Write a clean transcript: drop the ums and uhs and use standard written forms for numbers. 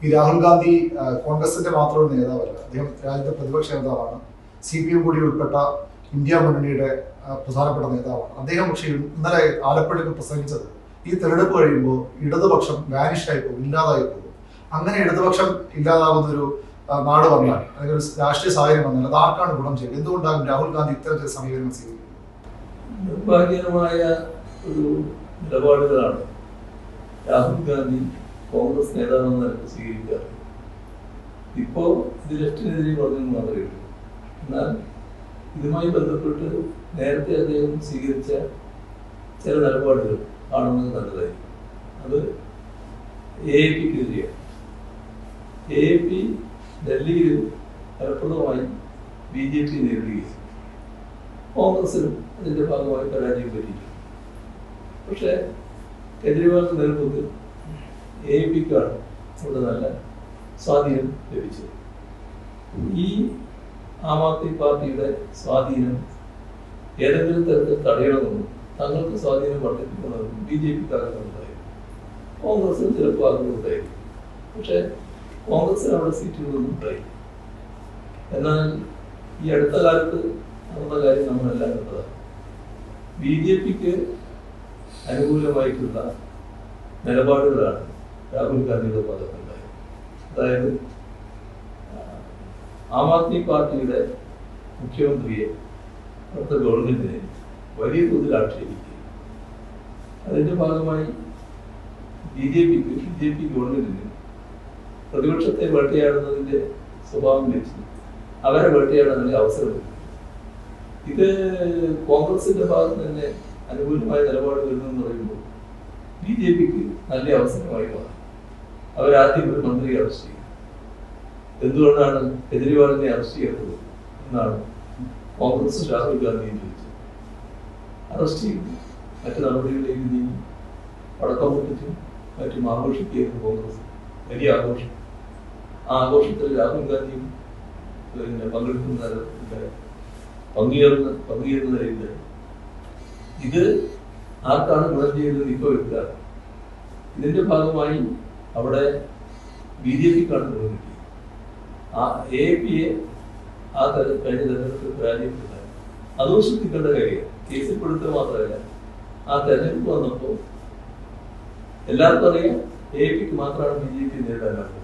ഈ രാഹുൽ ഗാന്ധി കോൺഗ്രസിന്റെ മാത്രം ഒരു നേതാവല്ല, അദ്ദേഹം രാജ്യത്തെ പ്രതിപക്ഷ നേതാവാണ്. CPM കൂടി ഉൾപ്പെട്ട ഇന്ത്യ മുന്നണിയുടെ പ്രധാനപ്പെട്ട നേതാവാണ് അദ്ദേഹം. പക്ഷേ ഇന്നലെ ആലപ്പുഴയിൽ പ്രസംഗിച്ചത് ഈ തെരഞ്ഞെടുപ്പ് കഴിയുമ്പോൾ ഇടതുപക്ഷം വാനിഷായി പോകും, ഇല്ലാതായി പോകും. അങ്ങനെ ഇടതുപക്ഷം ഇല്ലാതാകുന്നൊരു നാട് വന്നാൽ അല്ലെങ്കിൽ ഒരു രാഷ്ട്രീയ സാഹചര്യം വന്നാൽ അത് ആർക്കാണ് ഗുണം ചെയ്യുന്നത്? എന്തുകൊണ്ടാകും രാഹുൽ ഗാന്ധി ഇത്തരത്തിൽ സമീപനം സ്വീകരിക്കുന്നത്? നിർഭാഗ്യകരമായ ഒരു നിലപാടുകളാണ് രാഹുൽ ഗാന്ധി കോൺഗ്രസ് നേതാവെന്ന നിലക്ക് സ്വീകരിക്കാറ്. ഇപ്പോ ഇത് ലെഫ്റ്റിനെതിരെ പറഞ്ഞെന്ന് മാത്രമേ ഉള്ളൂ. എന്നാൽ ഇതുമായി ബന്ധപ്പെട്ട് നേരത്തെ അദ്ദേഹം സ്വീകരിച്ച ചില നിലപാടുകൾ കാണുന്നത് നല്ലതായി. അത് AAPക്കെതിരെയാണ്. AAP ഡൽഹിയിൽ ഫലപ്രദമായി BJP നേരിടുകയും കോൺഗ്രസിനും അതിന്റെ ഭാഗമായി പരാജയം പറ്റിയിട്ടുണ്ട്. പക്ഷേ കേജ്രിവാളിന്റെ നേതൃത്വത്തിൽ AAPക്കാണ് ഇവിടെ നല്ല സ്വാധീനം ലഭിച്ചത്. ഈ ആം ആദ്മി പാർട്ടിയുടെ സ്വാധീനം ഏതെങ്കിലും തരത്തിൽ തടയണമെന്നും തങ്ങൾക്ക് സ്വാധീനം വർദ്ധിപ്പിക്കണമെന്നും BJPക്കാരുണ്ടായിരുന്നു. കോൺഗ്രസിന് ചിലപ്പോൾ ആഗ്രഹമുണ്ടായിരുന്നു. പക്ഷേ കോൺഗ്രസിന് അവിടെ സീറ്റുകളൊന്നും ഉണ്ടായി. എന്നാൽ ഈ അടുത്ത കാലത്ത് നടന്ന കാര്യം നമ്മളെല്ലാം കണ്ടതാണ്. BJPക്ക് അനുകൂലമായിട്ടുള്ള നിലപാടുകളാണ് രാഹുൽ ഗാന്ധിയുടെ ഭാഗത്തുണ്ടായത്. അതായത് ആം ആദ്മി പാർട്ടിയുടെ മുഖ്യമന്ത്രിയെ അടുത്ത ഗവൺമെന്റിനെ വലിയ തോതിൽ ആക്ഷേപിക്കുക. അതിന്റെ ഭാഗമായി BJP ഗവൺമെന്റിന് പ്രതിപക്ഷത്തെ വേട്ടയാടുന്നതിന്റെ സ്വഭാവം വെച്ച് അവരെ വേട്ടയാടുന്നതിന്റെ അവസരം. ഇത് കോൺഗ്രസിന്റെ ഭാഗത്ത് തന്നെ അനുകൂലമായ നിലപാട് വരുന്നെന്ന് പറയുമ്പോൾ BJPക്ക് നല്ല അവസരമായി മാറി. അവരാദ്യം ഒരു മന്ത്രിയെ അറസ്റ്റ് ചെയ്തു. എന്തുകൊണ്ടാണ് കേജ്രിവാളിനെ അറസ്റ്റ് ചെയ്തത് എന്നാണ് കോൺഗ്രസ് രാഹുൽ ഗാന്ധിയെ ചോദിച്ചത്. അറസ്റ്റ് ചെയ്തു, മറ്റു നടപടികളിലേക്ക് നീങ്ങി, പടക്കം പൊട്ടിച്ചും മറ്റും ആഘോഷിക്കുകയായിരുന്നു കോൺഗ്രസ്. വലിയ ആഘോഷം. ആ ആഘോഷത്തിൽ രാഹുൽ ഗാന്ധിയും പങ്കുചേരുന്നതില്ല. ഇത് ആർക്കാണ് ഗുണം ചെയ്തത് ഇപ്പോൾ വെക്കുക. ഇതിന്റെ ഭാഗമായി അവിടെ BJPക്കാണ് ഗുണം കിട്ടിയത്. AAPയെ ആ കഴിഞ്ഞ തെരഞ്ഞെടുപ്പ് പരാജയപ്പെടുത്താൻ അതും ശ്രദ്ധിക്കേണ്ട കാര്യമാണ്. കേസിൽപ്പെടുത്തുക മാത്രമല്ല, ആ തെരഞ്ഞെടുപ്പ് വന്നപ്പോൾ എല്ലാവർക്കും അറിയാം AAPക്ക് മാത്രമാണ് BJP നേരിടാനാകുന്നത്.